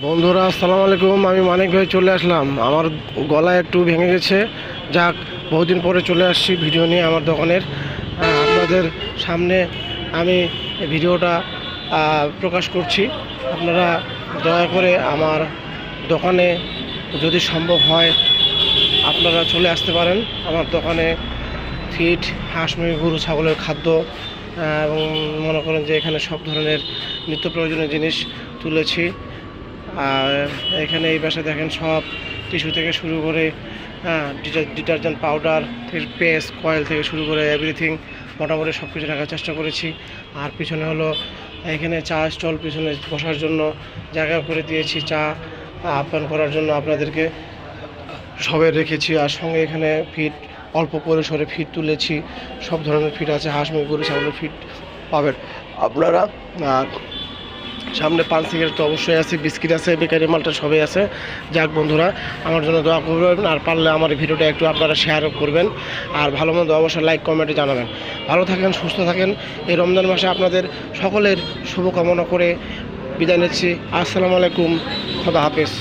বন্ধুরা আসসালামু আলাইকুম। আমি মানিক ভাই চলে আসলাম। আমার গলা একটু ভেঙে গেছে, যাক বহুদিন পরে চলে আসছি ভিডিও নিয়ে আমার দোকানের। আপনাদের সামনে আমি ভিডিওটা প্রকাশ করছি। আপনারা দয়া করে আমার দোকানে যদি সম্ভব হয় আপনারা চলে আসতে পারেন। আমার দোকানে ফিড, হাঁস, মুরগি, গরু, ছাগলের খাদ্য এবং মনে করেন যে এখানে সব ধরনের নিত্য প্রয়োজনীয় জিনিস তুলেছি। আর এখানে এই পাশে দেখেন সব টিস্যু থেকে শুরু করে ডিটারজেন্ট পাউডার থেকে পেস্ট, কয়েল থেকে শুরু করে এভরিথিং মোটামুটি সব কিছু রাখার চেষ্টা করেছি। আর পিছনে হলো এখানে চা স্টল, পিছনে বসার জন্য জায়গা করে দিয়েছি, চা আপ্যায়ন করার জন্য আপনাদেরকে সবে রেখেছি। আর সঙ্গে এখানে ফিড, অল্প পরিসরে ফিড তুলেছি, সব ধরনের ফিড আছে, হাঁস, মুরগি, গরু, ছাগলের ফিড পাবেন আপনারা। আর সামনে পান সিগারেট তো অবশ্যই আছে, বিস্কিট আছে, বেকারি মালটা সবই আছে। যাক বন্ধুরা, আমার জন্য দোয়া করবেন, আর পারলে আমার ভিডিওটা একটু আপনারা শেয়ারও করবেন, আর ভালো মন্দ অবশ্যই লাইক কমেন্টে জানাবেন। ভালো থাকেন, সুস্থ থাকেন। এই রমজান মাসে আপনাদের সকলের শুভকামনা করে বিদায় নিচ্ছি। আসসালামু আলাইকুম, খোদা হাফেজ।